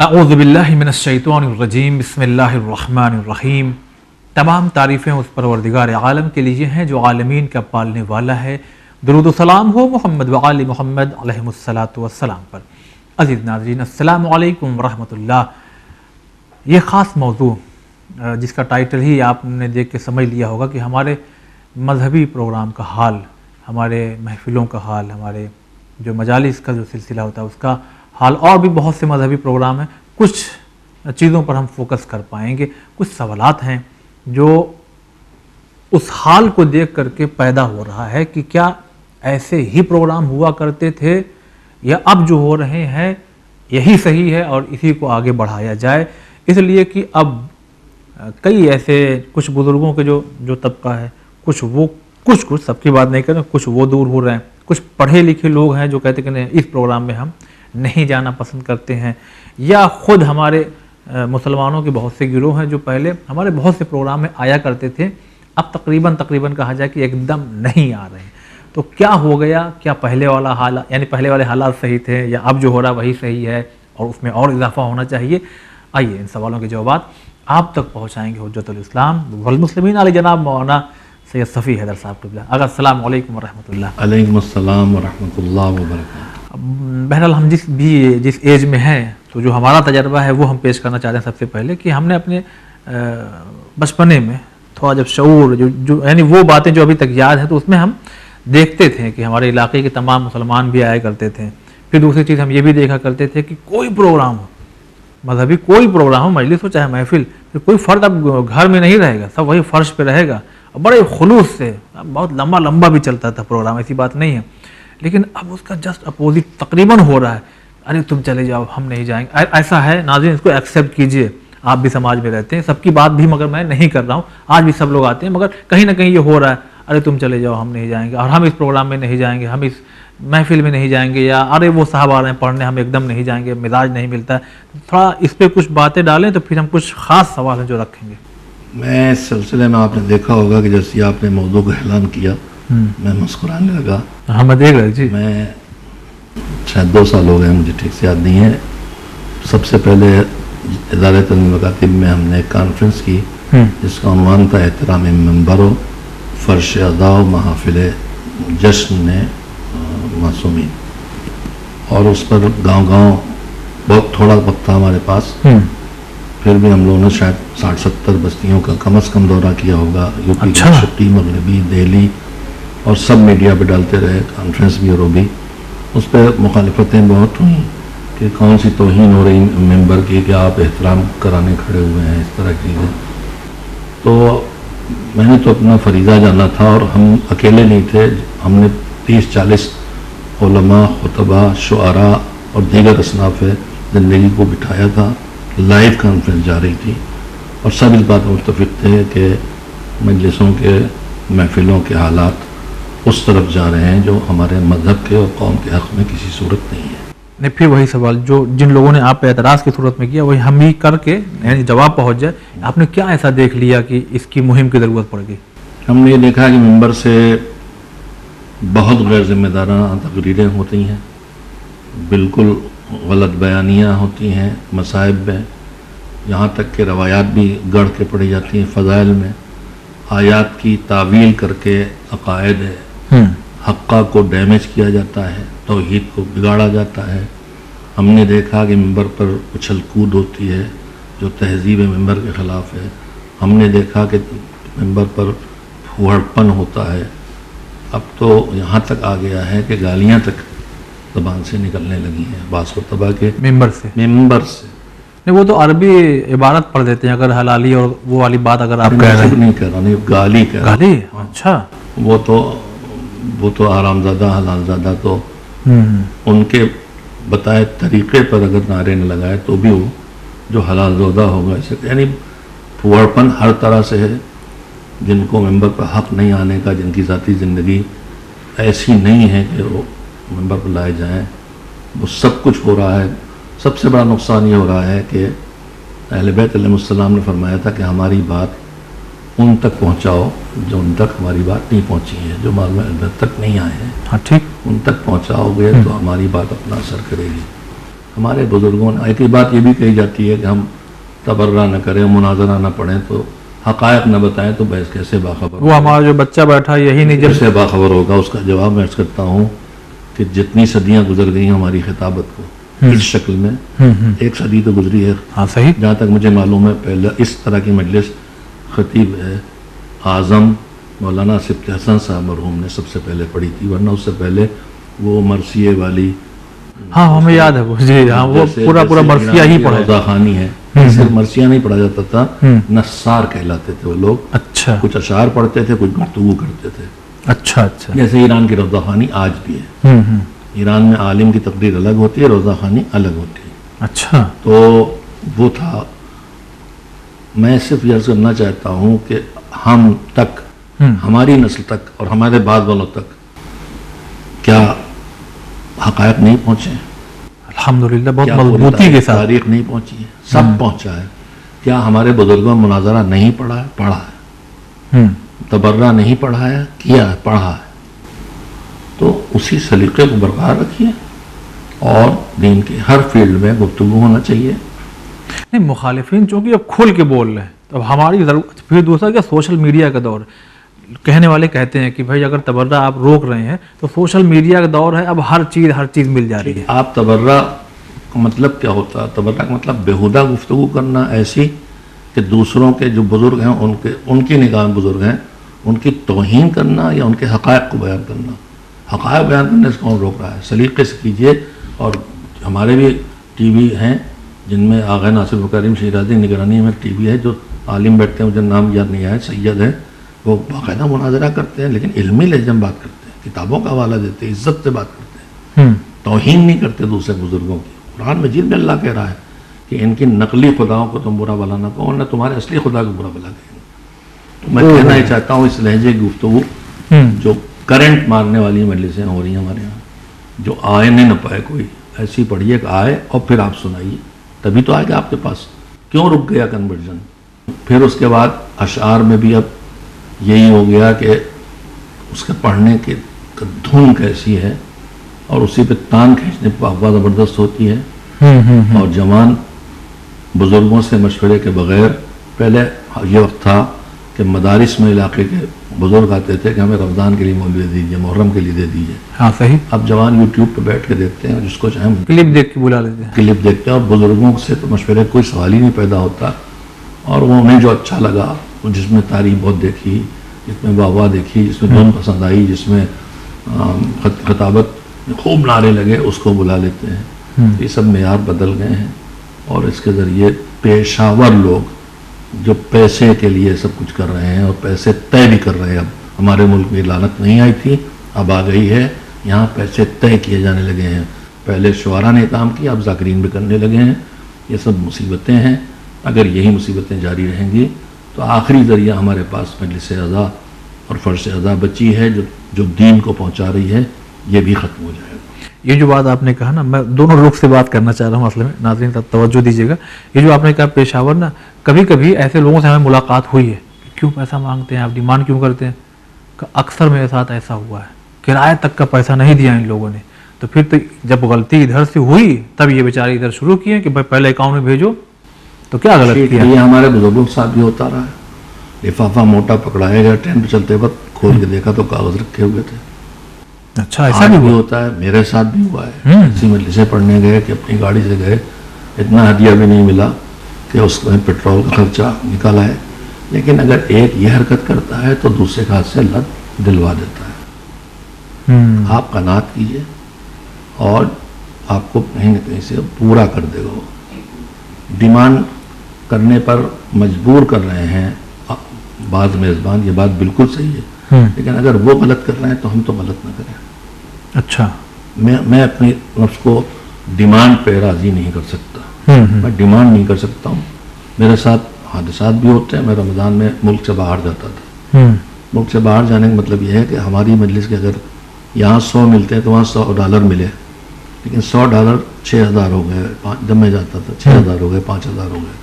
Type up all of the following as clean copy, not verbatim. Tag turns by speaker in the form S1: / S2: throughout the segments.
S1: अऊज़ु बिल्लाहि मिनश्शैतानिर्रजीम बिस्मिल्लाहिर्रहमानिर्रहीम। तमाम तारीफ़ें उस परवरदिगार आलम के लिए हैं जो आलमीन का पालने वाला है। दुरूद व सलाम हो मोहम्मद व आले मोहम्मद अलैहिमुस्सलातु वस्सलाम पर। अज़ीज़ नाज़रीन, अस्सलामु अलैकुम व रहमतुल्लाह। ये ख़ास मौजू जिसका टाइटल ही आपने देख के समझ लिया होगा कि हमारे मजहबी प्रोग्राम का हाल, हमारे महफ़िलों का हाल, हमारे जो मजालिस का जो सिलसिला होता है उसका हाल, और भी बहुत से मजहबी प्रोग्राम हैं। कुछ चीज़ों पर हम फोकस कर पाएंगे। कुछ सवालात हैं जो उस हाल को देख करके पैदा हो रहा है कि क्या ऐसे ही प्रोग्राम हुआ करते थे या अब जो हो रहे हैं यही सही है और इसी को आगे बढ़ाया जाए। इसलिए कि अब कई ऐसे कुछ बुज़ुर्गों के जो तबका है, कुछ सबकी बात नहीं करें, कुछ वो दूर हो रहे हैं। कुछ पढ़े लिखे लोग हैं जो कहते हैं कि नहीं, इस प्रोग्राम में हम नहीं जाना पसंद करते हैं। या ख़ुद हमारे मुसलमानों के बहुत से गिरोह हैं जो पहले हमारे बहुत से प्रोग्राम में आया करते थे, अब तकरीबन कहा जाए कि एकदम नहीं आ रहे हैं। तो क्या हो गया? क्या पहले वाला हाल, यानी पहले वाले हालात सही थे या अब जो हो रहा वही सही है और उसमें और इजाफा होना चाहिए? आइए इन सवालों के जवाब आप तक पहुँचाएँगे हुज्जतुल इस्लाम वल मुस्लिमीन आले जनाब मौलाना सैयद सफ़ी हैदर साहब क़िबला। अस्सलामु अलैकुम व रहमतुल्लाह।
S2: अलैकुम अस्सलाम व रहमतुल्लाह व बरकातहू।
S1: बहरहाल हम जिस एज में हैं तो जो हमारा तजर्बा है वो हम पेश करना चाहते हैं। सबसे पहले कि हमने अपने बचपने में थोड़ा जब शऊर जो यानी वो बातें जो अभी तक याद है, तो उसमें हम देखते थे कि हमारे इलाके के तमाम मुसलमान भी आया करते थे। फिर दूसरी चीज़ हम ये भी देखा करते थे कि कोई प्रोग्राम हो, मजहबी कोई प्रोग्राम हो, मजलिस हो चाहे महफिल, फिर कोई फ़र्द अब घर में नहीं रहेगा, सब वही फ़र्श पे रहेगा और बड़े खुलूस से बहुत लंबा भी चलता था प्रोग्राम, ऐसी बात नहीं है। लेकिन अब उसका जस्ट अपोजिट तकरीबन हो रहा है। अरे तुम चले जाओ, हम नहीं जाएंगे। ऐसा है नाज़रीन, इसको एक्सेप्ट कीजिए। आप भी समाज में रहते हैं, सबकी बात भी मगर मैं नहीं कर रहा हूँ, आज भी सब लोग आते हैं, मगर कहीं ना कहीं ये हो रहा है, अरे तुम चले जाओ, हम नहीं जाएंगे, और हम इस प्रोग्राम में नहीं जाएंगे, हम इस महफिल में नहीं जाएंगे, या अरे वो साहब आ रहे हैं पढ़ने, हम एकदम नहीं जाएंगे, मिजाज नहीं मिलता है। थोड़ा इस पर कुछ बातें डालें तो फिर हम कुछ ख़ास सवाल हैं जो रखेंगे।
S2: मैं इस सिलसिले में आपने देखा होगा कि जैसे आपने मौजू का ऐलान किया, मैं मुस्कुराने लगा।
S1: हाँ, मैं देख रहा जी।
S2: मैं शायद 2 साल हो गए, मुझे ठीक से याद नहीं है। सबसे पहले इदारे मकातिब में हमने एक कॉन्फ्रेंस की जिसका उन्वान था एहतराम मंबर फ़र्श अदा महाफिल जश्न मासूमीन, और उस पर गांव-गांव बहुत थोड़ा वक्त था हमारे पास, फिर भी हम लोगों ने शायद 60-70 बस्तियों का कम से कम दौरा किया होगा। यूपी की छुट्टी, मगरबी, दिल्ली, और सब मीडिया पे डालते रहे, कॉन्फ्रेंस भी और वो भी। उस पर मुखालिफतें बहुत हुई कि कौन सी तौहीन हो रही मेंबर की कि आप एहतराम कराने खड़े हुए हैं, इस तरह की चीज़ें। तो मैंने तो अपना फरीज़ा जाना था, और हम अकेले नहीं थे, हमने 30-40 उलमा, खुतबा, शुआरा और दीगर असनाफ़ ज़िंदगी को बिठाया था। लाइव कॉन्फ्रेंस जा रही थी और सब इस बात में मुत्तफ़िक़ थे कि मजलिसों के, महफिलों के हालात उस तरफ जा रहे हैं जो हमारे मज़हब के और कौम के हक़ में किसी सूरत नहीं है।
S1: नहीं, फिर वही सवाल जो जिन लोगों ने आप पे एतराज़ की सूरत में किया, वही हम ही करके यानी जवाब पहुँच जाए। आपने क्या ऐसा देख लिया कि इसकी मुहिम की ज़रूरत पड़ गई?
S2: हमने ये देखा कि मेंबर से बहुत गैर ज़िम्मेदाराना तकरीरें होती हैं, बिल्कुल गलत बयानियाँ होती हैं मसाइब में, यहाँ तक कि रवायात भी गढ़ के पढ़ी जाती हैं फ़ज़ाइल में, आयात की तावील करके अक़ायद हक़्क़ा को डैमेज किया जाता है, तौहीद को बिगाड़ा जाता है। हमने देखा कि मेंबर पर उछल कूद होती है जो तहज़ीब मेंबर के ख़िलाफ़ है। हमने देखा कि मेंबर पर फूहड़पन होता है। अब तो यहाँ तक आ गया है कि गालियाँ तक ज़बान से निकलने लगी हैं बासुतबा के मेंबर से।
S1: नहीं, वो तो अरबी इबारत पढ़ देते हैं, अगर हलाली और वो वाली बात अगर आप कह रहे हैं।
S2: नहीं कह रहा, नहीं गाली कह रहा।
S1: गाली? अच्छा।
S2: वो तो आरामज़ादा हलालज़ादा तो उनके बताए तरीक़े पर अगर नारे न लगाए तो भी वो जो हलालज़ादा होगा, इसे यानी फुहड़पन हर तरह से है। जिनको मेंबर पर हक़ नहीं आने का, जिनकी ज़ाती ज़िंदगी ऐसी नहीं है कि वो मेंबर पर लाए जाएँ, वो सब कुछ हो रहा है। सबसे बड़ा नुकसान ये हो रहा है कि अहले बैत अलैहिमुस्सलाम ने फरमाया था कि हमारी बात उन तक पहुंचाओ जो उन तक हमारी बात नहीं पहुंची है, जो मालूम है तक नहीं आए हैं।
S1: हाँ ठीक।
S2: उन तक पहुंचाओगे तो हमारी बात अपना असर करेगी। हमारे बुजुर्गों ने एक ही बात ये भी कही जाती है कि हम तबर्रा न करें, मुनाजरा न पढ़ें, तो हकायक न बताएं तो बहस कैसे बाखबर
S1: वो हमारा जो बच्चा बैठा यही नहीं जब
S2: कैसे बाखबर होगा। उसका जवाब मैं अर्ज करता हूँ कि जितनी सदियां गुजर गई हमारी खिताबत को इस शक्ल में, एक सदी तो गुजरी है।
S1: हाँ सही।
S2: जहाँ तक मुझे मालूम है पहले इस तरह की मजलिस खतीब है आज़म मौलाना सिफ्त हसन साहब मरहूम ने सबसे पहले पढ़ी थी, वरना उससे पहले वो मरसिए वाली,
S1: हाँ हमें याद है वो जी, हाँ वो पूरा मरसिया ही पढ़ा।
S2: रौज़ा खानी है, सिर्फ मरसिया नहीं पढ़ा जाता था, नस्सार कहलाते थे वो लोग।
S1: अच्छा।
S2: कुछ अशार पढ़ते थे, कुछ गुफ्तगू करते थे।
S1: अच्छा अच्छा।
S2: जैसे ईरान की रौज़ा खानी आज भी है। ईरान में आलिम की तकरीर अलग होती है, रौज़ा खानी अलग होती है।
S1: अच्छा।
S2: तो वो था। मैं सिर्फ यह करना चाहता हूँ कि हम तक, हमारी नस्ल तक और हमारे बाद वालों तक क्या हकायक नहीं पहुँचे?
S1: अल्हम्दुलिल्लाह बहुत
S2: क्या
S1: मजबूती के साथ
S2: तारीख नहीं पहुँची है? सब पहुँचा है। क्या हमारे बुजुर्गों ने मुनाजरा नहीं पढ़ा है? पढ़ा है। तबर्रा नहीं पढ़ा है? किया है, पढ़ा है। तो उसी सलीके को बरकरार रखिए और दीन के हर फील्ड में गुफ्तगू होना चाहिए।
S1: नहीं, मुखालिफिन चूंकि अब खुल के बोल रहे हैं तो अब हमारी जरूरत। फिर दूसरा क्या, सोशल मीडिया का दौर। कहने वाले कहते हैं कि भाई अगर तबर्रा आप रोक रहे हैं तो सोशल मीडिया का दौर है, अब हर चीज़ मिल जा रही है।
S2: आप तबर्रा का मतलब क्या होता है? तबर्रा का मतलब बेहुदा गुफ्तगू करना ऐसी कि दूसरों के जो बुजुर्ग हैं उनकी निगाह में बुजुर्ग हैं उनकी तौहीन करना या उनके हकायक को बयान करना। हकायक बयान करने से कौन रोक रहा है? सलीके से कीजिए। और हमारे भी टीवी हैं जिनमें आग़ा नासिर करीम शिराज़ी निगरानी में टीवी है, जो आलिम बैठते हैं, मुझे नाम याद नहीं आया, सैयद है, वो बाकायदा मुनाजरा करते हैं, लेकिन इल्मी लहजे में बात करते हैं, किताबों का हवाला देते हैं, इज्जत से बात करते हैं, तौहीन नहीं करते दूसरे बुजुर्गों की। कुरान मजीद में अल्लाह कह रहा है कि इनकी नकली खुदाओं को तुम बुरा भला ना कहो, वरना तुम्हारे असली खुदा को बुरा भला कहेंगे। तो मैं कहना ही चाहता हूँ इस लहजे की गुफ्तगू जो करंट मारने वाली मजलिसें हो रही हैं हमारे यहाँ, जो आए नहीं न पाए कोई, ऐसी पढ़िए कि आए और फिर आप सुनाइए, तभी तो आएगा आपके पास। क्यों रुक गया कन्वर्जन? फिर उसके बाद अशार में भी अब यही हो गया कि उसके पढ़ने की धुन कैसी है और उसी पे तान खींचने पर अफवाह ज़बरदस्त होती है। और जवान बुजुर्गों से मशवरे के बगैर, पहले ये वक्त था कि मदारिस में इलाके के बुजुर्ग आते थे कि हमें रमज़ान के लिए मौलवी दे दीजिए, मुहर्रम के लिए दे दीजिए।
S1: हाँ सही।
S2: अब जवान यूट्यूब पे बैठ के देखते हैं, जिसको चाहे
S1: क्लिप देख के बुला लेते हैं,
S2: क्लिप देखते हैं, और बुजुर्गों से तो मशवरे कोई सवाल ही नहीं पैदा होता। और वो उन्हें जो अच्छा लगा, जिसमें तारीफ बहुत देखी, जिसमें वाह देखी, जिसमें धुन पसंद आई, जिसमें खताबत खूब नारे लगे, उसको बुला लेते हैं। ये सब मेयार बदल गए हैं और इसके ज़रिए पेशावर लोग जो पैसे के लिए सब कुछ कर रहे हैं और पैसे तय भी कर रहे हैं। अब हमारे मुल्क में लानत नहीं आई थी, अब आ गई है। यहाँ पैसे तय किए जाने लगे हैं। पहले शुआरा ने काम किया, अब ज़ाकिरीन भी करने लगे हैं। ये सब मुसीबतें हैं। अगर यही मुसीबतें जारी रहेंगी तो आखिरी ज़रिया हमारे पास मजलिस अज़ा और फ़र्श अज़ा बची है, जो दीन को पहुँचा रही है, ये भी ख़त्म हो जाएगा।
S1: ये जो बात आपने कहा ना, मैं दोनों रुख से बात करना चाह रहा हूँ, असल में नाज़रीन तवज्जो दीजिएगा। ये जो आपने कहा पेशावर ना, कभी कभी ऐसे लोगों से हमें मुलाकात हुई है, क्यों पैसा मांगते हैं आप, डिमांड क्यों करते हैं? अक्सर मेरे साथ ऐसा हुआ है, किराए तक का पैसा नहीं दिया इन लोगों ने। तो फिर तो जब गलती इधर से हुई तब ये बेचारे इधर शुरू किए कि भाई पहले अकाउंट में भेजो। तो क्या गलत किया?
S2: ये हमारे बुजुर्गों के साथ भी होता रहा है। लिफाफा मोटा पकड़ाया गया, ट्रेन पर चलते वक्त खोल के देखा तो कागज रखे हुए थे।
S1: अच्छा, ऐसा भी
S2: होता है, मेरे साथ भी हुआ है। ऐसी मजलिसें पढ़ने गए कि अपनी गाड़ी से गए, इतना हदिया भी नहीं मिला कि उसमें पेट्रोल का खर्चा निकाला है। लेकिन अगर एक ये हरकत करता है तो दूसरे के हाथ से लत दिलवा देता है। आप कनात कीजिए और आपको कहीं न कहीं से पूरा कर देगा वो। डिमांड करने पर मजबूर कर रहे हैं बाज़ मेज़बान, ये बात बिल्कुल सही है। लेकिन अगर वो गलत कर रहे हैं तो हम तो गलत ना करें।
S1: अच्छा,
S2: मैं अपनी नफ्स को डिमांड पे राज़ी नहीं कर सकता। मैं डिमांड नहीं कर सकता हूँ। मेरे साथ हादसात भी होते हैं। मैं रमज़ान में मुल्क से बाहर जाता था। मुल्क से बाहर जाने का मतलब यह है कि हमारी मजलिस के अगर यहाँ 100 मिलते हैं तो वहाँ $100 मिले, लेकिन $100 $6,000 हो गए। जब मैं जाता था 6,000 हो गए, 5,000 हो गए।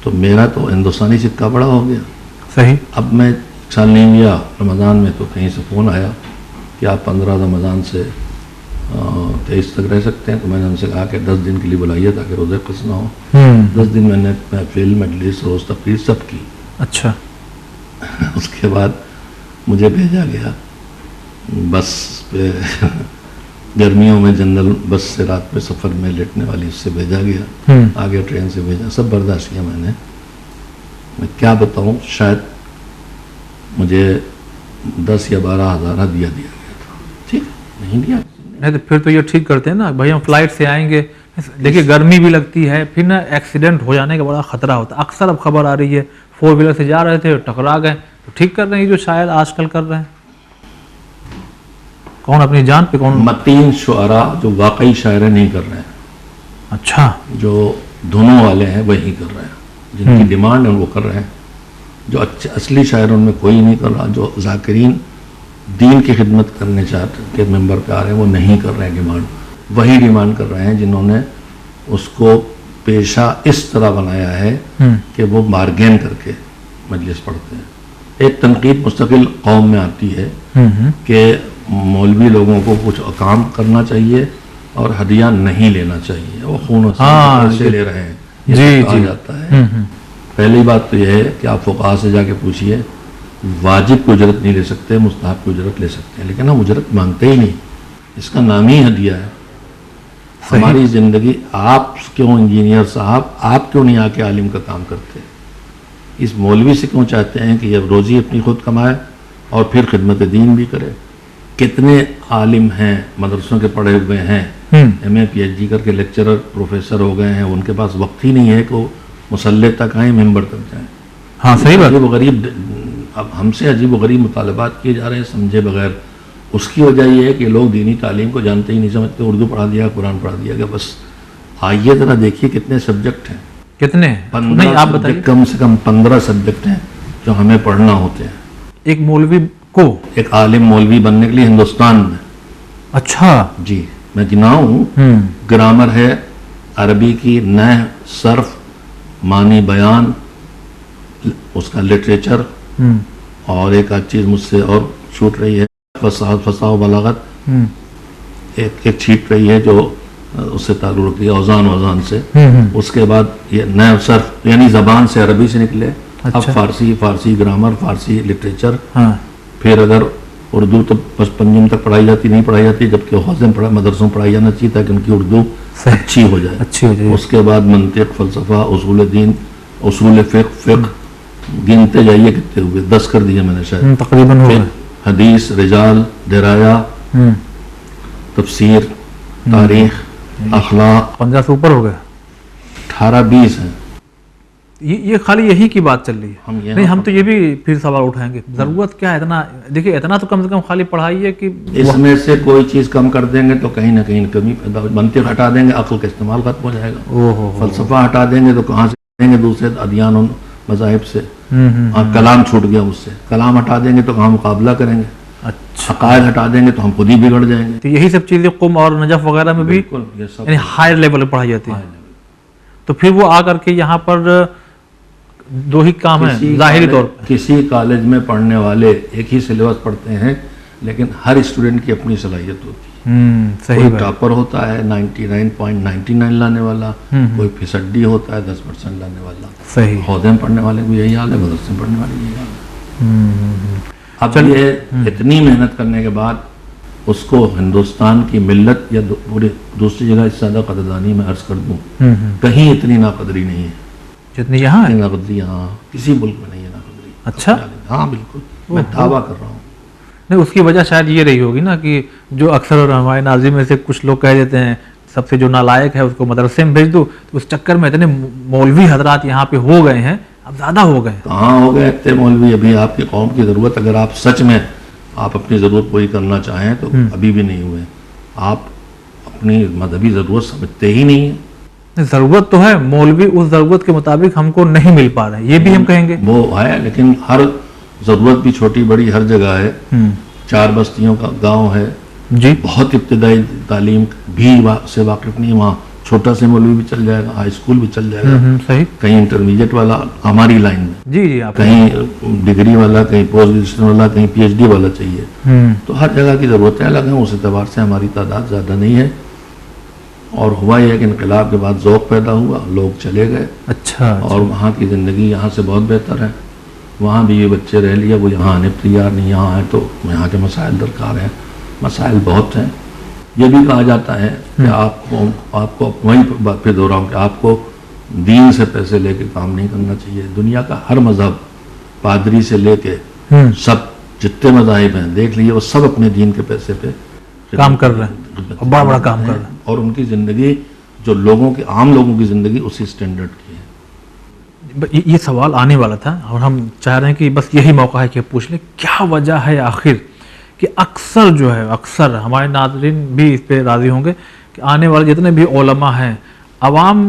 S2: तो मेरा तो हिंदुस्तानी सिक्का बड़ा हो गया।
S1: सही।
S2: अब मैं साल नहीं गया रमज़ान में, तो कहीं से फ़ोन आया कि आप 15 रमज़ान से 23 तक रह सकते हैं। तो मैंने उनसे कहा कि 10 दिन के लिए बुलाइए ताकि रोज़े क़ज़ा ना हो। 10 दिन मैंने महफिल, मजलिस, रोज़ तकरीर सब की।
S1: अच्छा।
S2: उसके बाद मुझे भेजा गया बस पे गर्मियों में जनरल बस से रात में सफ़र में लेटने वाली, उससे भेजा गया। आगे ट्रेन से भेजा, सब बर्दाश्त किया मैंने। मैं क्या बताऊं, शायद मुझे 10 या 12 हज़ार हदिया दिया गया था। ठीक, नहीं दिया
S1: नहीं तो फिर तो ये ठीक करते हैं ना भाई, हम फ्लाइट से आएंगे, देखिए गर्मी भी लगती है, फिर ना एक्सीडेंट हो जाने का बड़ा खतरा होता है। अक्सर अब खबर आ रही है 4 व्हीलर से जा रहे थे, टकरा गए। तो ठीक कर रहे हैं जो शायद आजकल कर रहे हैं, कौन अपनी जान पे कौन।
S2: मतीन शुअरा जो वाकई शायरी नहीं कर रहे हैं,
S1: अच्छा,
S2: जो धुनों वाले हैं वही कर रहे हैं, जिनकी डिमांड है वो कर रहे हैं। जो अच्छे असली शायर उनमें कोई नहीं कर रहा। जो ज़ाकिरीन दीन की खिदमत करने चाहते के मेंबर पे आ रहे हैं वो नहीं कर रहे हैं डिमांड, वही डिमांड कर रहे हैं जिन्होंने उसको पेशा इस तरह बनाया है कि वो बारगेन करके मजलिस पढ़ते हैं। एक तनकीद मुस्तकिल कौम में आती है कि मौलवी लोगों को कुछ काम करना चाहिए और हदिया नहीं लेना चाहिए, वो खून से ले रहे हैं, ये कहा जाता है। पहली बात तो यह है कि आप फुक़हा से जाके पूछिए, वाजिब की उजरत नहीं ले सकते, मुस्तहब की उजरत ले सकते हैं, लेकिन हम उजरत मांगते ही नहीं। इसका नाम ही हदिया है। हमारी ज़िंदगी, आप क्यों इंजीनियर साहब, आप क्यों नहीं आके आलिम का काम करते? इस मौलवी से क्यों चाहते हैं कि ये रोज़ी अपनी खुद कमाए और फिर खिदमत दीन भी करे? कितने आलिम हैं, मदरसों के पढ़े हुए हैं, MA PhD करके लेक्चरर प्रोफेसर हो गए हैं, उनके पास वक्त ही नहीं है कि वो मुसल्ले तक आए, मेंबर तक जाएं।
S1: हाँ, सही बात।
S2: अजीब गरीब, अब हमसे अजीब गरीब मुतालबात किए जा रहे हैं समझे बगैर। उसकी वजह यह है कि लोग दीनी तालीम को जानते ही नहीं, समझते उर्दू पढ़ा दिया, कुरान पढ़ा दिया गया, बस। आइए ज़रा देखिए कितने सब्जेक्ट हैं। कितने? 15 आप बताइए। कम से कम 15 सब्जेक्ट हैं जो हमें पढ़ना होते हैं
S1: एक मौलवी को, एक
S2: आलिम मौलवी बनने के लिए हिंदुस्तान में।
S1: अच्छा
S2: जी, मैं गिनाऊं, ग्रामर है, अरबी की नह, सर्फ, मानी बयान, उसका लिटरेचर, और एक आध चीज़ मुझसे और छूट रही है, फसाह बलागत एक छीट रही है जो उससे ताल्लुक़ रखती है औज़ान वज़ान से। उसके बाद ये नए सर्फ यानी ज़बान से अरबी से निकले। अच्छा। अब फारसी ग्रामर, फारसी लिटरेचर। हाँ। फिर अगर उर्दू तो बस पंजम तक पढ़ाई जाती, नहीं पढ़ाई जाती, जबकि हौज़े में मदरसों में पढ़ाई जाना चाहिए ताकि उनकी उर्दू अच्छी हो जाए। उसके बाद मंतिक, फ़लसफ़ा, उसूल दीन, उसूल फ़िक़्ह, गिनते जाइए कितने हुए, 10 कर दिए मैंने शायद तकरीबन। हदीस, रिजाल, दिराया, तफसीर, तारीख, अखलाक,
S1: 15 से ऊपर हो गए,
S2: 18-20 हैं।
S1: ये खाली यही की बात चल रही है। नहीं, हम तो ये भी फिर सवाल उठाएंगे, जरूरत क्या है इतना? देखिए इतना तो कम से कम खाली पढ़ाई है कि
S2: इसमें से कोई चीज़ कम कर देंगे तो कहीं ना कहीं कमी पैदा हो। मंतिक हटा देंगे, अक्ल का इस्तेमाल खत्म हो जाएगा। फलसफा हटा देंगे तो कहाँ से देंगे? दूसरे अदियान और मज़ाहिब से। कलाम छूट गया उससे, कलाम हटा देंगे तो कहाँ मुकाबला करेंगे? अच्छा। अकायद हटा देंगे तो हम खुद ही बिगड़ जाएंगे।
S1: तो यही सब चीज़ें कुम और नजफ वगैरह में भी यानी हायर लेवल पर पढ़ाई जाती है। तो फिर वो आकर के यहाँ पर दो ही काम है ज़ाहिरी तौर पर।
S2: किसी कॉलेज में पढ़ने वाले एक ही सिलेबस पढ़ते हैं, लेकिन हर स्टूडेंट की अपनी सलाहियत होती है।
S1: सही
S2: कोई टॉपर होता है 99.99 लाने वाला, कोई फिसड्डी होता है 10% लाने वाला।
S1: सही।
S2: हौदे में पढ़ने वाले को यही हाल है, मदरसे में पढ़ने वाले यही हाल है। अब ये इतनी मेहनत करने के बाद उसको हिंदुस्तान की मिल्लत या पूरी दूसरी जगह इससे ज़्यादा कदरदानी मैं अर्ज कर दूँ, कहीं इतनी नाकदरी नहीं है
S1: जितनी यहाँ है।
S2: नाकदरी यहाँ किसी मुल्क में नहीं है नाकदरी।
S1: अच्छा।
S2: हाँ बिल्कुल, मैं दावा कर रहा हूँ।
S1: नहीं, उसकी वजह शायद ये रही होगी ना कि जो अक्सर हमारे नाज़िम में से कुछ लोग कह देते हैं सबसे जो नालायक है उसको मदरसे में भेज दो, तो उस चक्कर में इतने मौलवी हजरात यहाँ पे हो गए हैं, अब ज़्यादा हो गए।
S2: कहाँ हो गए इतने मौलवी? अभी आपकी कौम की ज़रूरत, अगर आप सच में आप अपनी ज़रूरत पूरी करना चाहें तो अभी भी नहीं हुए। आप अपनी मजहबी ज़रूरत समझते ही नहीं है।
S1: ज़रूरत तो है, मौलवी उस ज़रूरत के मुताबिक हमको नहीं मिल पा रहे हैं, ये भी हम कहेंगे।
S2: वो है, लेकिन हर ज़रूरत भी छोटी बड़ी हर जगह है। 4 बस्तियों का गांव है जी, बहुत इब्तदाई तालीम भी से वाकिफ नहीं, वहाँ छोटा से मौलवी भी चल जाएगा, हाई स्कूल भी चल जाएगा,
S1: सही।
S2: कहीं इंटरमीडिएट वाला हमारी लाइन में,
S1: जी जी, आप
S2: कहीं डिग्री वाला, कहीं पोस्ट ग्रेजुएशन वाला, कहीं पीएचडी वाला चाहिए। तो हर जगह की ज़रूरतें अलग हैं, उस एतबार से हमारी तादाद ज़्यादा नहीं है। और हुआ यह कि इनकलाब के बाद ज़ौक़ पैदा हुआ, लोग चले गए।
S1: अच्छा।
S2: और वहाँ की ज़िंदगी यहाँ से बहुत बेहतर है। वहाँ भी ये बच्चे रह लिया, वो यहाँ आने तैयार नहीं, यहाँ आए तो यहाँ के मसाइल दरकार हैं, मसाइल बहुत हैं। ये भी कहा जाता है कि आपको वही बात फिर दोहराऊं कि आपको दीन से पैसे लेके काम नहीं करना चाहिए। दुनिया का हर मजहब, पादरी से लेके सब जितने मज़ाहिब हैं देख लीजिए, वो सब अपने दीन के पैसे पे
S1: काम कर रहे हैं, बड़ा बड़ा काम कर रहे हैं।
S2: और उनकी ज़िंदगी, जो लोगों की, आम लोगों की ज़िंदगी उसी स्टैंडर्ड की है।
S1: ये सवाल आने वाला था और हम चाह रहे हैं कि बस यही मौका है कि पूछ लें, क्या वजह है आखिर कि अक्सर जो है, अक्सर हमारे नाज़रीन भी इस पे राज़ी होंगे कि आने वाले जितने भी उलमा हैं, अवाम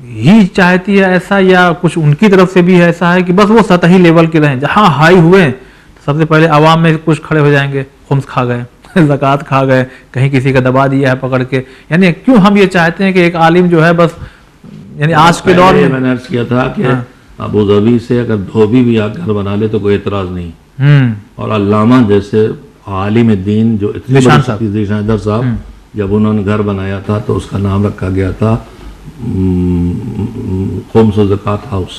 S1: ही चाहती है ऐसा, या कुछ उनकी तरफ से भी ऐसा है कि बस वो सतही लेवल के रहें, जहाँ हाई हुए तो सबसे पहले अवाम में कुछ खड़े हो जाएंगे, खुम्स खा गए, ज़कात खा गए, कहीं किसी का दबा दिया है पकड़ के। यानी क्यों हम ये चाहते हैं कि एक आलिम जो है बस, यानी आज के दौर में
S2: मैंने अर्ज किया था कि अबू धाबी से अगर धोबी भी आकर घर बना ले तो कोई एतराज़ नहीं। और अल्लामा जैसे आलिम दीन जो
S1: ज़ीशान
S2: साहब, जब उन्होंने घर बनाया था तो उसका नाम रखा गया था खुम्स ज़कात हाउस,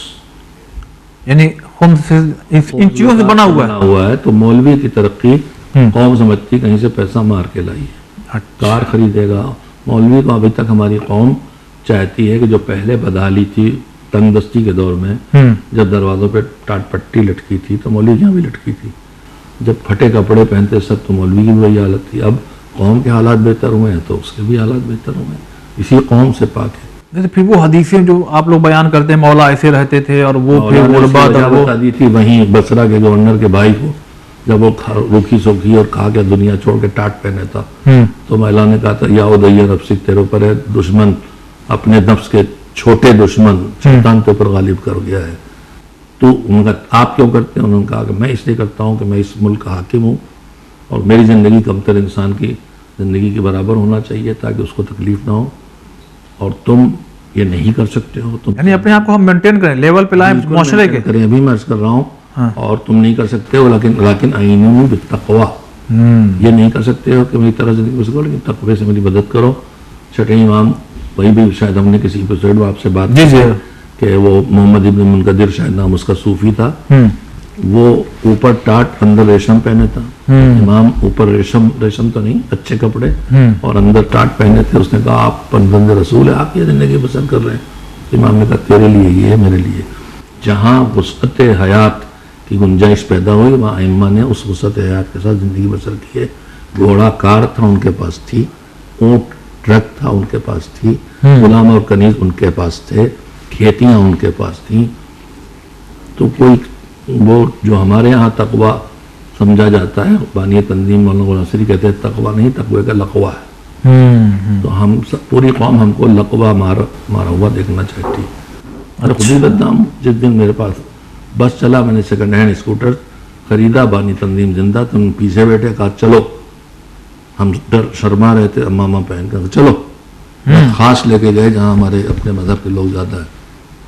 S1: यानी खुम्स इन चीज़ों से बना हुआ
S2: है। तो मौलवी की तरक्की कौम समझती कहीं से पैसा मार के लाई है। कार खरीदेगा मौलवी को। अभी तक हमारी कौम चाहती है कि जो पहले बदहाली थी तंगदस्ती के दौर में, जब दरवाज़ों पे टाट पट्टी लटकी थी तो मौलवी यहाँ भी लटकी थी, जब फटे कपड़े पहनते सब तो मौलवी की वही हालत थी। अब कौम के हालात बेहतर हुए हैं तो उसके भी हालात बेहतर हुए हैं, इसी कौम से पाक है।
S1: जैसे फिर वो हदीसें जो आप लोग बयान करते हैं, मौला ऐसे रहते थे और वो फिर
S2: बता दी थी वहीं बसरा के गवर्नर के भाई को, जब वो रूखी सूखी और खा के दुनिया छोड़ के टाट पहने था, तो महिला ने कहा था, या उदैया नफ्सिक तेरे ऊपर है दुश्मन, अपने नफ्स के छोटे दुश्मन शैतान के ऊपर गालिब कर गया है। तो उनका आप क्यों करते हैं? उन्होंने कहा कि मैं इसलिए करता हूँ कि मैं इस मुल्क का हाकिम हूँ और मेरी ज़िंदगी कमतर इंसान की ज़िंदगी के बराबर होना चाहिए ताकि उसको तकलीफ ना हो, और तुम ये नहीं कर सकते हो। तुम
S1: यानी अपने आप को हम मेंटेन करें, लेवल पे लाएं माशरे के
S2: करें। अभी मैं अर्ज कर रहा हूँ और तुम नहीं कर सकते हो, लेकिन आईनू बित्तक़वा, ये नहीं कर सकते हो कि मेरी तरह ज़िंदगी बसरो, लेकिन तक़वे से मेरी मदद करो। छठे इमाम, वही भी शायद हमने किसी एपिसोड में आपसे बात की कि वो मोहम्मद इब्न मुनकदिर शायद नाम उसका सूफी था, वो ऊपर टाट अंदर रेशम पहने था। इमाम ऊपर रेशम तो नहीं, अच्छे कपड़े और अंदर टाट पहने थे। उसने कहा आप बंदे रसूल है, आप ये ज़िंदगी बसर कर रहे हैं। इमाम ने कहा तेरे लिए ये है, मेरे लिए। जहाँ वसअत हयात की गुंजाइश पैदा हुई वहाँ इमाम ने उस वसअत हयात के साथ ज़िंदगी बसर की है। घोड़ा कार था उनके पास थी, ऊँट ट्रक था उनके पास थी, गुलाम और कनीज उनके पास थे, खेतियाँ उनके पास थी। तो कोई वो जो हमारे यहाँ तकवा समझा जाता है, बानी तंजीम मौलाना नसरी कहते हैं तकवा नहीं, तकवे का लकवा है। तो हम सब पूरी कौम हमको लकवा मारा हुआ देखना चाहती है। और खुद ही बदनाम, जिस दिन मेरे पास बस चला, मैंने सेकंड हैंड स्कूटर खरीदा, बानी तंजीम जिंदा, तुम पीछे बैठे, कहा चलो, हम डर शर्मा रहे थे, अम्मा पहन कर चलो, खास लेके गए जहाँ हमारे अपने मज़हब के लोग ज़्यादा है।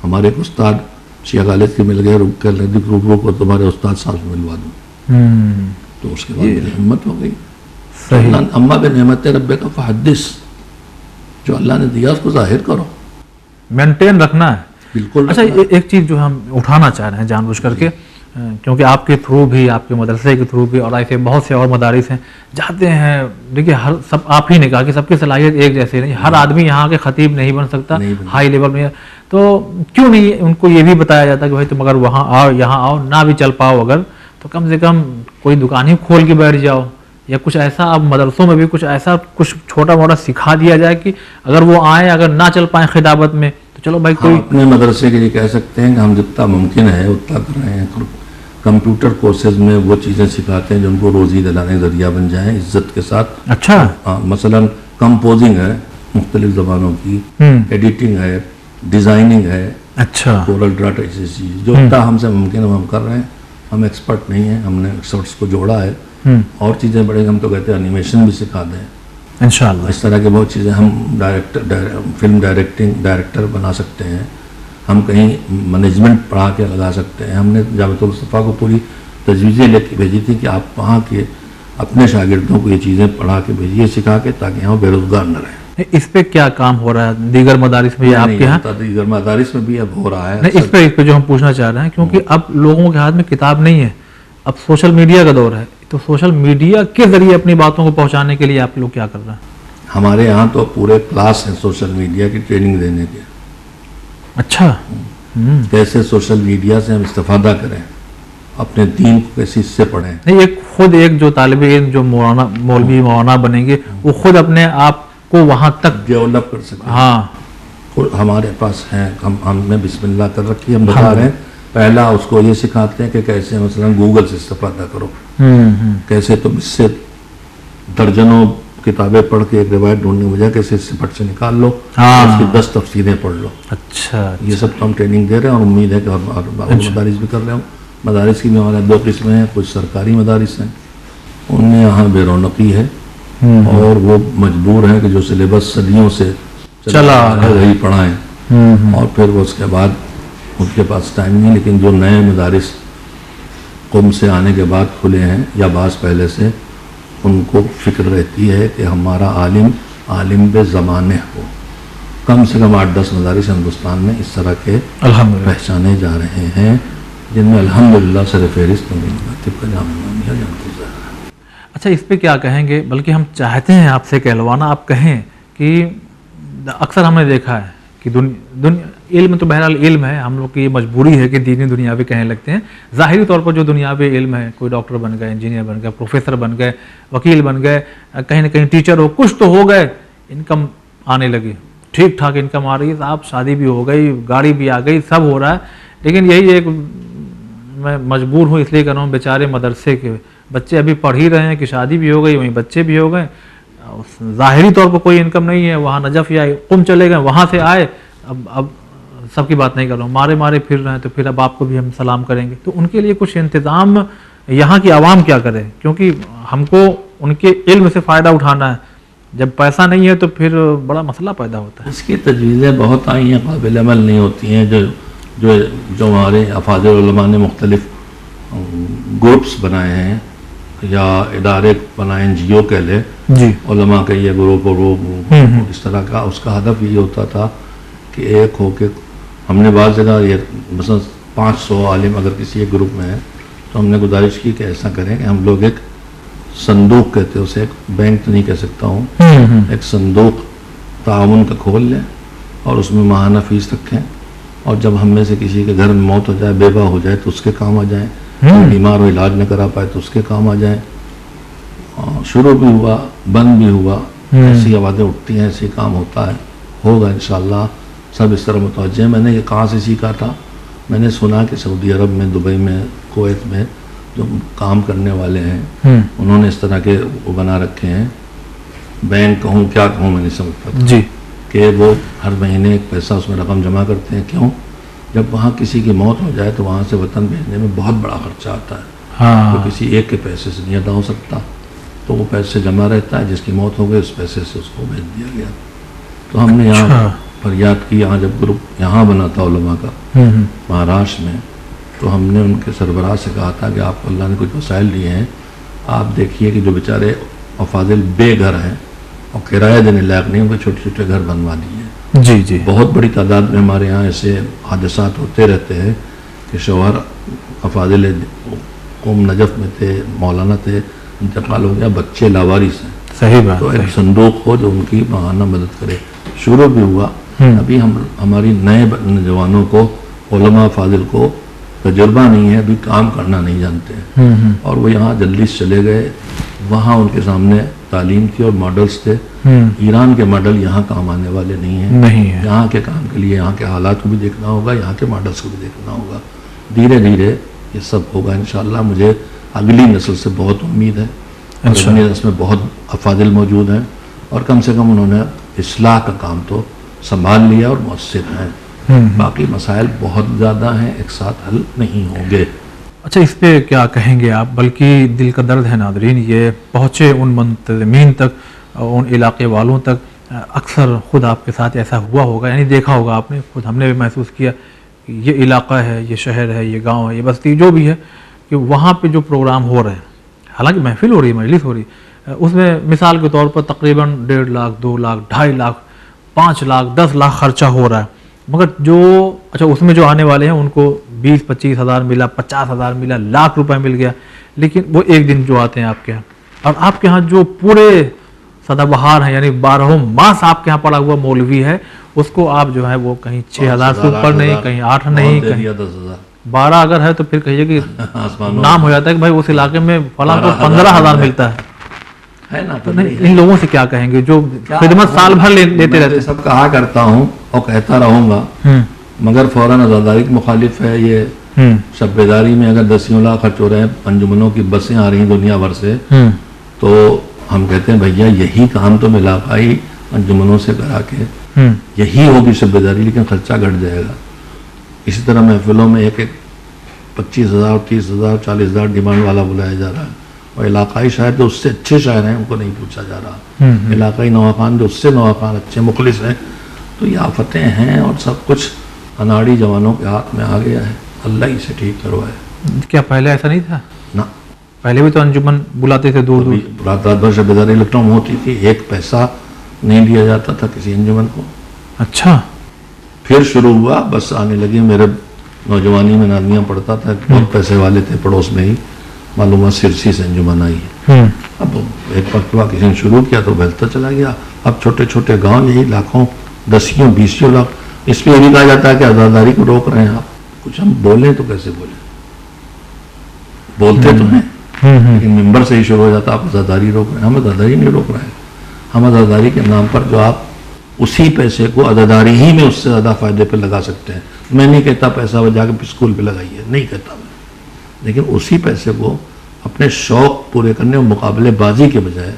S2: हमारे एक उस्ताद शिया कॉलेज के मिल गए, रुक कर नजदीक रुक को तुम्हारे उस्ताद साहब से मिलवा दूँ। तो उसके बाद मेरी हिम्मत हो गई। अम्मा बे नेमत रब्बे का फहदिस, जो अल्लाह ने दिया उसको जाहिर करो,
S1: मेंटेन रखना है।
S2: बिल्कुल।
S1: अच्छा, एक चीज़ जो हम उठाना चाह रहे हैं जानबूझ करके, क्योंकि आपके थ्रू भी, आपके मदरसे के थ्रू भी और ऐसे बहुत से और मदारिस हैं जाते हैं। देखिए, हर सब आप ही ने कहा कि सबकी सलाहियत एक जैसे नहीं, हर आदमी यहाँ के खतीब नहीं बन सकता, हाई लेवल में। तो क्यों नहीं उनको ये भी बताया जाता कि भाई तुम अगर वहाँ आओ, यहाँ आओ, ना भी चल पाओ अगर, तो कम से कम कोई दुकान ही खोल के बैठ जाओ, या कुछ ऐसा अब मदरसों में भी कुछ ऐसा कुछ छोटा मोटा सिखा दिया जाए कि अगर वो आए, अगर ना चल पाए खिताबत में, तो चलो भाई कोई
S2: अपने मदरसे के लिए कह सकते हैं कि हम जितना मुमकिन है उतना कर रहे हैं। कंप्यूटर कोर्सेज में वो चीज़ें सिखाते हैं जो उनको रोज़ी दिलाने का जरिया बन जाए इज्जत के साथ।
S1: अच्छा।
S2: मसलन कंपोजिंग है मुख्तलिफ ज़बानों की, एडिटिंग है, डिज़ाइनिंग है,
S1: अच्छा,
S2: कोरल ड्राफ्ट, ऐसी चीज़ जो इतना हमसे मुमकिन है हम कर रहे हैं। हम एक्सपर्ट नहीं हैं, हमने एक्सपर्ट्स को जोड़ा है। और चीज़ें बढ़ेंगी, हम तो कहते हैं एनिमेशन भी सिखा दें,
S1: इंशाअल्लाह।
S2: इस तरह की बहुत चीज़ें हम फिल्म डायरेक्टर बना सकते हैं, हम कहीं मैनेजमेंट पढ़ा के लगा सकते हैं। हमने जामिअतुल मुस्तफ़ा को पूरी तजवीज़ें लेके भेजी थी कि आप वहाँ के अपने शागिर्दों को ये चीज़ें पढ़ा के भेजिए, सिखा के, ताकि हम बेरोजगार न रहें।
S1: इस पे क्या काम हो रहा है दीगर मदारिस में या आपके यहाँ?
S2: दीगर मदारिस में भी अब हो रहा है।
S1: नहीं, इस पे जो हम पूछना चाह रहे हैं, क्योंकि अब लोगों के हाथ में किताब नहीं है, अब सोशल मीडिया का दौर है, तो सोशल मीडिया के जरिए अपनी बातों को पहुंचाने के लिए आप लोग क्या कर रहे हैं?
S2: हमारे यहाँ तो पूरे क्लास हैं सोशल मीडिया की ट्रेनिंग देने के।
S1: अच्छा।
S2: कैसे सोशल मीडिया से हम इस्तेफादा करें, अपने दीन को कैसे इससे पढ़ें।
S1: नहीं, एक जो तालिब इल्म जो मौलवी मौलाना बनेंगे, वो खुद अपने आप को वहां तक
S2: डेवलप कर सकते हैं।
S1: हाँ,
S2: हमारे पास हैं, हमने बिस्मिल्लाह कर रखी है, हम बता रहे हैं। पहला उसको ये सिखाते हैं कि कैसे मसलन गूगल से इस्तेफादा करो, कैसे तुम इससे दर्जनों किताबें पढ़ के एक रिवायत ढूंढने के बजाय कैसे इससे फट से निकाल लो, उसकी 10 तफसीरें पढ़ लो।
S1: अच्छा,
S2: ये सब तो हम ट्रेनिंग दे रहे हैं और उम्मीद है कि और मदारिस भी कर रहे हो। मदारिस की भी हमारे 2 किस्में हैं, कुछ सरकारी मदारिस हैं, उनमें यहाँ बेरौनकी है और वो मजबूर हैं कि जो सिलेबस सदियों से चला है वही पढ़ाएं, और फिर वो उसके बाद उनके पास टाइम नहीं। लेकिन जो नए मदारिस कुम से आने के बाद खुले हैं या बास पहले से, उनको फिक्र रहती है कि हमारा आलिम बे ज़माने हो। कम से कम 8-10 मदारिस हिंदुस्तान में इस तरह के पहचाने जा रहे हैं, जिनमें अल्हम्दुलिल्लाह सर फहरिस्त का जामिया।
S1: अच्छा, इस पे क्या कहेंगे? बल्कि हम चाहते हैं आपसे कहलवाना, आप कहें कि अक्सर हमने देखा है कि इल्म तो बहरहाल इल्म है, हम लोग की ये मजबूरी है कि दीनी दुनियावी कहने लगते हैं। ज़ाहिरी तौर पर जो दुनियावी इल्म है, कोई डॉक्टर बन गए, इंजीनियर बन गए, प्रोफेसर बन गए, वकील बन गए, कहीं ना कहीं टीचर हो, कुछ तो हो गए, इनकम आने लगी, ठीक ठाक इनकम आ रही है साहब, शादी भी हो गई, गाड़ी भी आ गई, सब हो रहा है। लेकिन यही एक मैं मजबूर हूँ इसलिए कर रहा हूँ, बेचारे मदरसे के बच्चे अभी पढ़ ही रहे हैं कि शादी भी हो गई, वहीं बच्चे भी हो गए, ज़ाहिरी तौर पर कोई इनकम नहीं है, वहाँ नजफ़ या कुम चले गए, वहाँ से आए, अब सबकी बात नहीं कर रहा हूँ, मारे फिर रहे हैं, तो फिर अब आपको भी हम सलाम करेंगे। तो उनके लिए कुछ इंतज़ाम यहाँ की आवाम क्या करे, क्योंकि हमको उनके इल्म से फ़ायदा उठाना है, जब पैसा नहीं है तो फिर बड़ा मसला पैदा होता है।
S2: इसकी तजवीज़ें बहुत आई हैं, काबिल अमल नहीं होती हैं। जो हमारे अफाज़िल उलमा ने मुख्तलिफ ग्रुप्स बनाए हैं या इदारे बनाए, NGO कह ले जी, उलमा का ये ग्रुप और वो इस तरह का, उसका हदफ ये होता था कि एक हो के हमने बाज़ जगह ये मसलन 500 आलिम अगर किसी एक ग्रुप में है, तो हमने गुजारिश की कि ऐसा करें कि हम लोग एक संदूक कहते हैं उसे, एक बैंक तो नहीं कह सकता हूँ, एक संदूक ताउन का खोल लें और उसमें माहाना फीस रखें, और जब हम में से किसी के घर में मौत हो जाए, बेवा हो जाए, तो उसके काम आ जाए, बीमार हो इलाज न करा पाए तो उसके काम आ जाए। शुरू भी हुआ, बंद भी हुआ, ऐसी आवाज़ें उठती हैं, ऐसे काम होता है, होगा इंशाअल्लाह। सब इस तरह मुतवज्जे। मैंने ये कहाँ से सीखा था? मैंने सुना कि सऊदी अरब में, दुबई में, कुवैत में जो काम करने वाले हैं, उन्होंने इस तरह के वो बना रखे हैं, बैंक कहूँ क्या कहूँ मैं नहीं समझता था जी, कि वो हर महीने एक पैसा उसमें रकम जमा करते हैं। क्यों? जब वहाँ किसी की मौत हो जाए तो वहाँ से वतन भेजने में बहुत बड़ा खर्चा आता है। हाँ। तो किसी एक के पैसे से नहीं अदा हो सकता, तो वो पैसे जमा रहता है, जिसकी मौत हो गई उस पैसे से उसको भेज दिया गया। तो हमने यहाँ फरियाद की, यहाँ जब ग्रुप यहाँ बना था उलमा का महाराष्ट्र में, तो हमने उनके सरबराह से कहा था कि आपको अल्लाह ने कुछ वसाइल दिए हैं, आप देखिए कि जो बेचारे अफाजिल बेघर हैं और किराया देने लायक नहीं, उनको छोटे छोटे घर बनवा दिए। जी जी, बहुत बड़ी तादाद में हमारे यहाँ ऐसे हादसात होते रहते हैं कि शौहर अफाजिल कौम नजफ़ में थे, मौलाना थे, इंतकाल हो गया, बच्चे लावारिस हैं। सही बात। तो एक संदूक हो जो उनकी माहाना मदद करे। शुरू भी हुआ, अभी हमारी नए जवानों को, उलमा फाजिल को तजुर्बा नहीं है, अभी काम करना नहीं जानते हैं, और वो यहाँ जल्दी से चले गए, वहाँ उनके सामने तालीम थी और मॉडल्स थे। ईरान के मॉडल यहाँ काम आने वाले नहीं है। यहाँ के काम के लिए यहाँ के हालात को भी देखना होगा, यहाँ के मॉडल्स को भी देखना होगा। धीरे धीरे ये सब होगा इंशाअल्लाह। मुझे अगली नस्ल से बहुत उम्मीद है, अगली नस्ल में बहुत अफाजिल मौजूद हैं, और कम से कम उन्होंने इस्लाह का काम तो संभाल लिया और मुअस्सिर हैं। बाकी मसाइल बहुत ज़्यादा हैं, एक साथ हल नहीं होंगे।
S1: अच्छा, इस पे क्या कहेंगे आप? बल्कि दिल का दर्द है नादरीन, ये पहुँचे उन मुंतज़मीन तक उन इलाके वालों तक अक्सर खुद आपके साथ ऐसा हुआ होगा, यानी देखा होगा आपने, खुद हमने भी महसूस किया कि ये इलाका है, ये शहर है, ये गांव है, ये बस्ती जो भी है, कि वहाँ पे जो प्रोग्राम हो रहे हैं, हालांकि महफिल हो रही है, मजलिस हो रही है, उसमें मिसाल के तौर पर तकरीबन 1.5 लाख, 2 लाख, 2.5 लाख, 5 लाख, 10 लाख खर्चा हो रहा है, मगर जो अच्छा उसमें जो आने वाले हैं उनको 20-25 हज़ार मिला, 50 हज़ार मिला, लाख रुपए मिल गया, लेकिन वो एक दिन जो आते हैं आपके यहाँ, और आपके यहाँ जो पूरे सदाबहार है, यानी 12 मास आपके यहाँ पड़ा हुआ मौलवी है, उसको आप जो है वो कहीं 6,000 से ऊपर नहीं, कहीं 8 नहीं, कहीं 12 अगर है तो फिर कहिए कि नाम हो जाता है कि भाई उस इलाके में फला को 15,000 मिलता है ना। तो नहीं, इन लोगों से क्या कहेंगे जो खिदमत साल भर लेते रहते?
S2: सब कहा करता हूँ और कहता रहूंगा, मगर फौरन आज़ादारी के मुखालिफ है ये। शब्बेदारी में अगर 10 लाख खर्च हो रहे हैं, अंजुमनों की बसें आ रही हैं दुनिया भर से, तो हम कहते हैं भैया यही काम तो इलाकाई अंजुमनों से करा के यही होगी शब्बेदारी, लेकिन खर्चा घट जाएगा। इसी तरह महफिलों में एक 25,000, 30,000, 40,000 डिमांड वाला बुलाया जा रहा है, और इलाकाई शायर जो उससे अच्छे शायर हैं उनको नहीं पूछा जा रहा। इलाकाई नवाखान जो उससे नवाखान अच्छे मुखलिस हैं। तो ये आफतें हैं और सब कुछ अनाड़ी जवानों के हाथ में आ गया है, अल्लाह ही से ठीक करवाए।
S1: क्या पहले ऐसा नहीं था?
S2: ना,
S1: पहले भी तो अंजुमन बुलाते थे दूर दूर,
S2: रात रात भर शब्बेदारी इलेक्ट्रॉन होती थी, एक पैसा नहीं दिया जाता था किसी अंजुमन को।
S1: अच्छा,
S2: फिर शुरू हुआ, बस आने लगी। मेरे नौजवानी में नानियाँ पढ़ता था, बहुत पैसे वाले थे पड़ोस में ही, मालूम है सिरसी से अंजुमन आई है। अब एक मरतबा किसी ने शुरू किया तो बढ़ता चला गया। अब छोटे छोटे गांव यही लाखों, 10 20 लाख। इसमें यह भी कहा जाता है कि आज़ादारी को रोक रहे हैं आप। कुछ हम बोलें तो कैसे बोले, बोलते तो हैं लेकिन मेंबर से ही शुरू हो जाता, आप आज़ादारी रोक रहे हैं। हम आज़ादारी नहीं रोक रहे हैं, हम आज़ादारी के नाम पर जो आप उसी पैसे को आज़ादारी ही में उससे ज़्यादा फायदे पे लगा सकते हैं। मैं नहीं कहता पैसा वो जाकर स्कूल पे लगाइए, नहीं कहता मैं, लेकिन उसी पैसे को अपने शौक पूरे करने और मुकाबलेबाजी के बजाय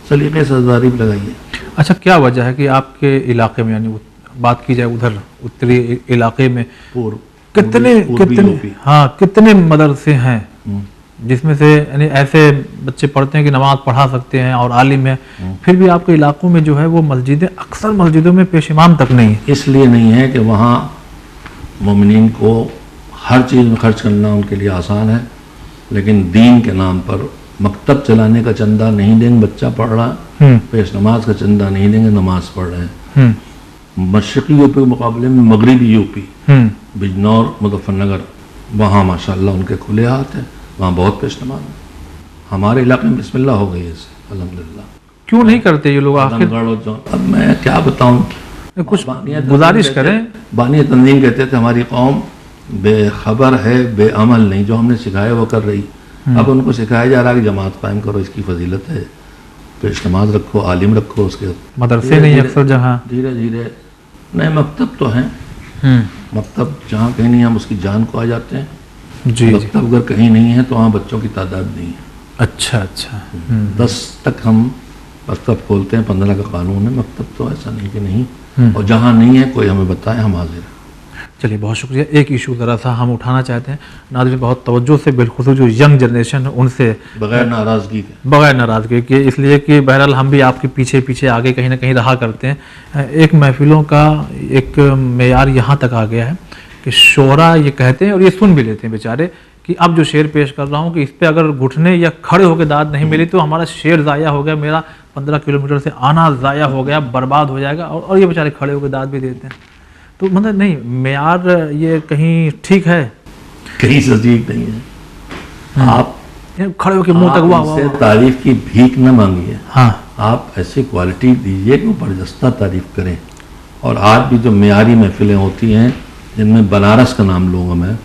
S2: सलीके से आज़ादारी पे लगाइए।
S1: अच्छा, क्या वजह है कि आपके इलाके में, यानी बात की जाए उधर उत्तरी इलाके में, कितने मदरसे हैं जिसमें से यानी ऐसे बच्चे पढ़ते हैं कि नमाज पढ़ा सकते हैं और आलिम है, फिर भी आपके इलाकों में जो है वो मस्जिदें, अक्सर मस्जिदों में पेश इमाम तक नहीं है?
S2: इसलिए नहीं है कि वहाँ मोमिनीन को हर चीज़ में खर्च करना उनके लिए आसान है, लेकिन दीन के नाम पर मकतब चलाने का चंदा नहीं देंगे, बच्चा पढ़ रहा, पेश नमाज का चंदा नहीं देंगे, नमाज पढ़ रहे हैं। मशरक़ी यूपी के मुकाबले में मगरबी यूपी, बिजनौर, मुजफ्फरनगर, वहाँ माशाअल्लाह उनके खुले हाथ हैं, वहाँ बहुत पेश नमाज है। हमारे इलाके में बिस्मिल्लाह हो गई है अल्हम्दुलिल्लाह।
S1: क्यों नहीं करते ये लोग आखिर?
S2: अब मैं क्या बताऊँ,
S1: कुछ गुजारिश करें।
S2: बानी तंजीम कहते थे हमारी कौम बेखबर है, बेअमल नहीं, जो हमने सिखाया वो कर रही। अब उनको सिखाया जा रहा है कि जमात कायम करो, इसकी फजीलत है, पेश नमाज रखो, आलिम रखो, उसके
S1: मदरसे नहीं अक्सर जहाँ,
S2: धीरे धीरे नए मकतब तो हैं, मकतब जहाँ कहीं नहीं हम उसकी जान को आ जाते हैं।
S1: जी,
S2: मकतब अगर कहीं नहीं है तो वहाँ बच्चों की तादाद नहीं है।
S1: अच्छा अच्छा,
S2: 10 तक हम मकतब खोलते हैं, 15 का कानून है। मकतब तो ऐसा नहीं कि नहीं, और जहाँ नहीं है कोई हमें बताए, हम हाजिर हैं।
S1: चलिए, बहुत शुक्रिया। एक इशू ज़रा सा हम उठाना चाहते हैं, नाज़रीन बहुत तवज्जो से, बिलखुसूस जो यंग जनरेशन है उनसे, बगैर नाराज़गी के, इसलिए कि बहरहाल हम भी आपके पीछे पीछे आगे कहीं ना कहीं रहा करते हैं। एक महफिलों का एक मेयार यहाँ तक आ गया है कि शोरा ये कहते हैं और ये सुन भी लेते हैं बेचारे कि अब जो शेर पेश कर रहा हूँ कि इस पर अगर घुटने या खड़े होकर दाद नहीं मिली तो हमारा शेर ज़ाया हो गया, मेरा 15 किलोमीटर से आना ज़ाया हो गया, बर्बाद हो जाएगा। और ये बेचारे खड़े होकर दाद भी देते हैं। तो मतलब नहीं, मेयार ये कहीं ठीक है?
S2: कहीं से ठीक नहीं है। आप
S1: खड़े होकर मुंह तक वाह
S2: तारीफ की भीख न मांगिए।
S1: हाँ,
S2: आप ऐसी क्वालिटी दीजिए कि बर्जस्ता तारीफ करें। और आज भी जो मेयारी महफिलें होती हैं, जिनमें बनारस का नाम लूँगा मैं,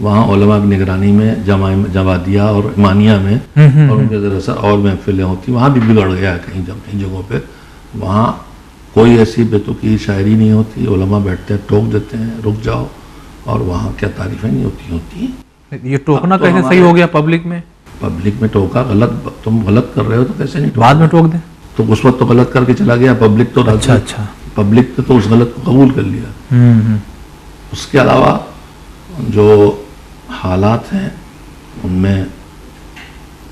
S2: वहाँ उलमा की निगरानी में जवादिया और ईमानिया में और उनके ज़रिए और महफिलें होती, वहाँ भी बिगड़ गया है कहीं जगहों पे। वहाँ कोई ऐसी बेतुकी शायरी नहीं होती, उलमा बैठते हैं, टोक देते हैं, रुक जाओ, और वहाँ क्या तारीफें नहीं होती हैं।
S1: ये टोकना तो कैसे सही हो गया पब्लिक में?
S2: पब्लिक में टोका गलत, तुम गलत कर रहे हो तो कैसे नहीं
S1: बाद में टोक दें?
S2: तो उस वक्त तो गलत करके चला गया, पब्लिक तो
S1: अच्छा,
S2: पब्लिक तो उस गलत को कबूल कर लिया। उसके अलावा जो हालात हैं उनमें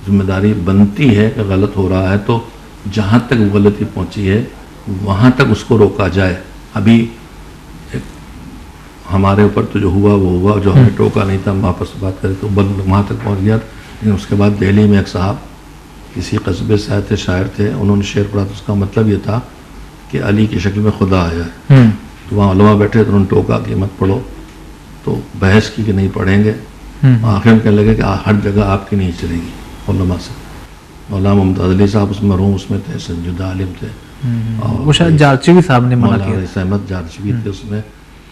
S2: जिम्मेदारी बनती है कि गलत हो रहा है तो जहाँ तक गलती पहुँची है वहाँ तक उसको रोका जाए। अभी हमारे ऊपर तो जो हुआ वो हुआ, जो हमें टोका नहीं था, हम वापस बात करें तो वहाँ तक पहुँच गया। लेकिन उसके बाद दिल्ली में एक साहब किसी कस्बे से आए थे, शायर थे, उन्होंने शेर पढ़ा तो उसका मतलब ये था कि अली की शक्ल में खुदा आया है। तो वहाँ उलमा बैठे तो उन्होंने टोका कि मत पढ़ो, तो बहस की कि नहीं पढ़ेंगे। आखिर में कहने लगे कि हर जगह आपकी नहीं चलेगी उलमा से। मौलाना मुमताज़ अली साहब उसमें मरहूम उसमें थे, संजुदा आलिम थे, और
S1: वो शायद जारचवी साहब ने मना किया,
S2: अहमद जारचवी थे उसमें,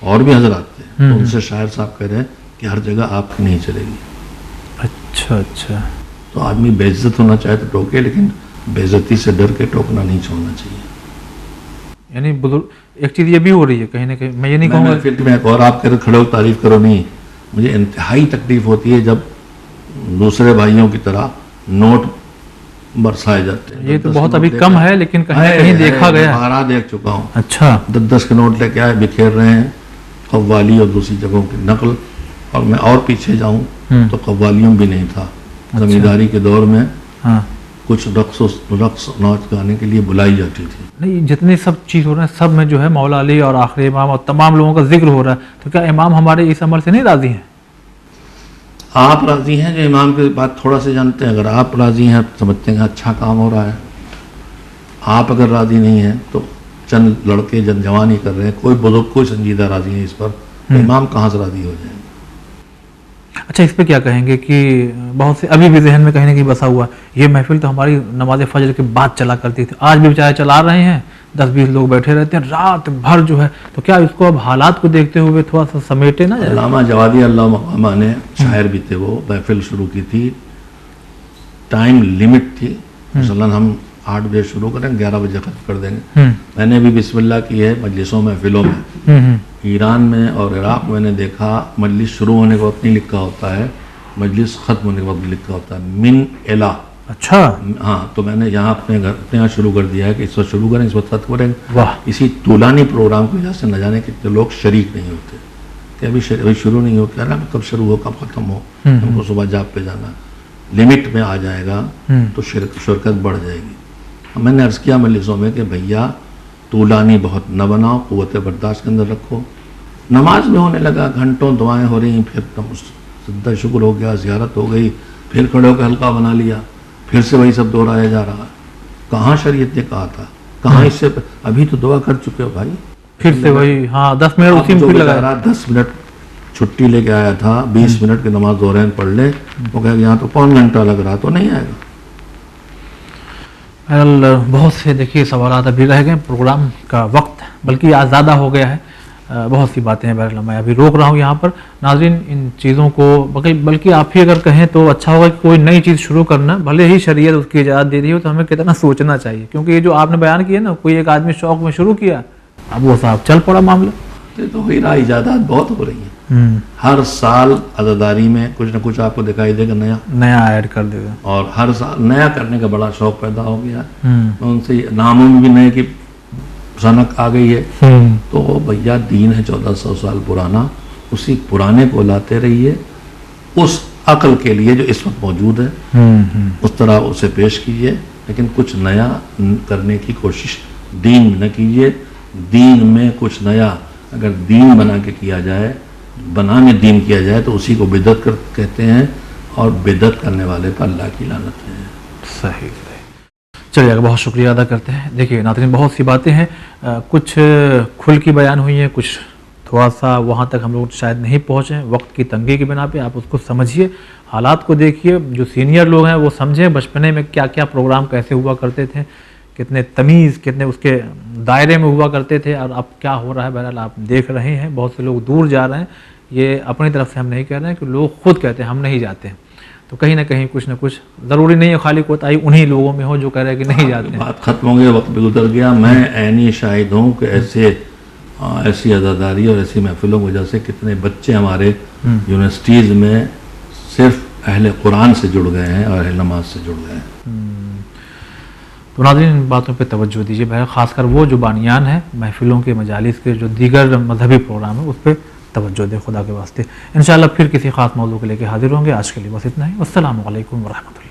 S2: और भी हजरात थे। तो उनसे शायर साहब कह रहे हैं कि हर जगह आपकी नहीं चलेगी।
S1: अच्छा।
S2: तो आदमी बेइज्जत होना चाहे तो टोके, लेकिन बेइज्जती से डर के टोकना नहीं छोड़ना चाहिए।
S1: यानी बुजुर्ग एक चीज़ ये भी हो रही है कहीं ना कहीं, मैं ये नहीं कहूँगा
S2: फिर मैं और आप कह खड़े हो तारीफ करो, नहीं, मुझे इंतहाई तकलीफ होती है जब दूसरे भाइयों की तरह नोट बरसाए जाते हैं।
S1: ये तो बहुत अभी कम है, लेकिन कहीं ना कहीं देखा गया है।
S2: बारह देख चुका हूँ।
S1: अच्छा।
S2: 10-10 के नोट लेके आए, बिखेर रहे हैं, कव्वाली और दूसरी जगहों की नकल। और मैं और पीछे जाऊँ तो कव्वालियों भी नहीं था। जमींदारी के दौर में कुछ रक्स नाच गाने के लिए बुलाई जाती थी।
S1: नहीं, जितने सब चीज़ हो रहे हैं सब में जो है मौला अली और आखिरी इमाम और तमाम लोगों का जिक्र हो रहा है, तो क्या इमाम हमारे इस अमल से नहीं राजी हैं?
S2: आप राजी हैं जो इमाम की बात थोड़ा से जानते हैं? अगर आप राजी हैं तो समझते हैं अच्छा काम हो रहा है। आप अगर राजी नहीं हैं तो चंद लड़के जवान ही कर रहे हैं, कोई बुजुर्ग कोई संजीदा राजी है इस पर, तो इमाम कहाँ से राजी हो जाएंगे?
S1: अच्छा, इस पे क्या कहेंगे कि बहुत से अभी भी जहन में कहीं ना कहीं बसा हुआ, ये महफिल तो हमारी नमाज फजर के बाद चला करती थी, आज भी बेचारे चला रहे हैं, 10-20 लोग बैठे रहते हैं रात भर जो है, तो क्या इसको अब हालात को देखते हुए थोड़ा सा समेटे ना जाए?
S2: अल्लामा जवादी अल्लाह मकामा ने, शायर भी थे वो, महफिल शुरू की थी, टाइम लिमिट थी, मसलन हम 8 बजे शुरू करें 11 बजे खत्म कर देंगे। मैंने भी बिस्मिल्लाह की है मजलिसों महफिलों में। ईरान में और इराक में मैंने देखा मजलिस शुरू होने के वक्त नहीं लिखा होता है, मजलिस ख़त्म होने के वक्त लिखा होता है, मिन एला।
S1: अच्छा।
S2: हाँ, तो मैंने यहाँ अपने यहाँ शुरू कर दिया है कि इस वक्त शुरू करें, इस वक्त खत्म करें।
S1: वाह।
S2: इसी तूलानी प्रोग्राम की वजह से न जाने कितने लोग शरीक नहीं होते कि अभी शुरू नहीं हो, कह रहा कब शुरू हो कब ख़त्म हो, हमको सुबह जाप पे जाना। लिमिट में आ जाएगा तो शिरकत बढ़ जाएगी। मैंने अर्ज़ किया मजलिसों में कि भैया तूलानी बहुत न बनाओ, क़ुव्वत बर्दाश्त के अंदर रखो। नमाज में होने लगा, घंटों दुआएं हो रही, फिर सज्दा शुक्र हो गया, ज़ियारत हो गई, फिर खड़े होकर हल्का बना लिया, फिर से वही सब दोहराया जा रहा है। कहाँ शरीयत ने कहा था, कहाँ इससे अभी तो दुआ कर चुके हो भाई,
S1: फिर से वही। हाँ, 10 मिनट उसी में लगा रहा,
S2: 10 मिनट छुट्टी लेके आया था, 20 मिनट की नमाज दोहरान पढ़ ले, वो कहेगा यहाँ तो पौन घंटा लग रहा, तो नहीं आएगा।
S1: बहुत से देखिए सवाल अभी रह गए, प्रोग्राम का वक्त बल्कि आज ज़्यादा हो गया है, बहुत सी बातें हैं। बहरहाल मैं अभी रोक रहा हूँ यहाँ पर। नाज़रीन, इन चीज़ों को बल्कि आप ही अगर कहें तो अच्छा होगा कि कोई नई चीज़ शुरू करना, भले ही शरीयत उसकी इजाज़त दे रही हो, तो हमें कितना सोचना चाहिए, क्योंकि ये जो आपने बयान किया ना, कोई एक आदमी शौक में शुरू किया, अब वो साहब चल पड़ा मामला।
S2: तो हो रहा, इजादात बहुत हो रही है। हर साल अज़ादारी में कुछ ना कुछ आपको दिखाई देगा, नया
S1: ऐड कर देगा, और
S2: हर साल नया करने का बड़ा शौक पैदा हो गया। उनसे नामों में भी नए की सनक आ गई है। तो भैया दीन है 1400 साल पुराना, उसी पुराने को लाते रहिए, उस अक्ल के लिए जो इस वक्त मौजूद है उस तरह उसे पेश कीजिए, लेकिन कुछ नया करने की कोशिश दीन में न कीजिए। दीन में कुछ नया अगर दीन बना के किया जाए, बना में दीन किया जाए, तो उसी को बिदअत कहते हैं, और बिदअत करने वाले पर अल्लाह की लानत है।
S1: सही। चलिए, बहुत शुक्रिया अदा करते हैं। देखिए नाज़रीन, बहुत सी बातें हैं, कुछ खुल की बयान हुई हैं, कुछ थोड़ा सा वहाँ तक हम लोग शायद नहीं पहुँचे, वक्त की तंगी की बिना पे। आप उसको समझिए, हालात को देखिए, जो सीनियर लोग हैं वो समझें बचपने में क्या क्या प्रोग्राम कैसे हुआ करते थे, कितने तमीज़, कितने उसके दायरे में हुआ करते थे, और अब क्या हो रहा है। बहरहाल आप देख रहे हैं, बहुत से लोग दूर जा रहे हैं। ये अपनी तरफ से हम नहीं कह रहे हैं, कि लोग खुद कहते हैं हम नहीं जाते हैं, तो कहीं ना कहीं कुछ ना कुछ ज़रूरी नहीं है खाली कोताही उन्हीं लोगों में हो जो कह रहे हैं कि नहीं जाते हैं।
S2: बात खत्म हो गई, वक्त भी गुजर गया। मैं ऐनी शाहिद हूँ कि ऐसी अज़ादारी और ऐसी महफिलों की वजह से कितने बच्चे हमारे यूनिवर्सिटीज़ में सिर्फ अहले कुरान से जुड़ गए हैं और अहले नमाज से जुड़ गए हैं।
S1: तो नाज़रीन, इन बातों पे तवज्जो दीजिए, भाई, ख़ासकर वो जो बानियान है महफिलों के, मजालिस के, जो दीगर मजहबी प्रोग्राम है, उस पर तवज्जो दे खुदा के वास्ते। इंशाअल्लाह फिर किसी ख़ास मौजू को लेकर हाजिर होंगे। आज के लिए बस इतना ही। अस्सलामु अलैकुम व रहमतुल्लाह।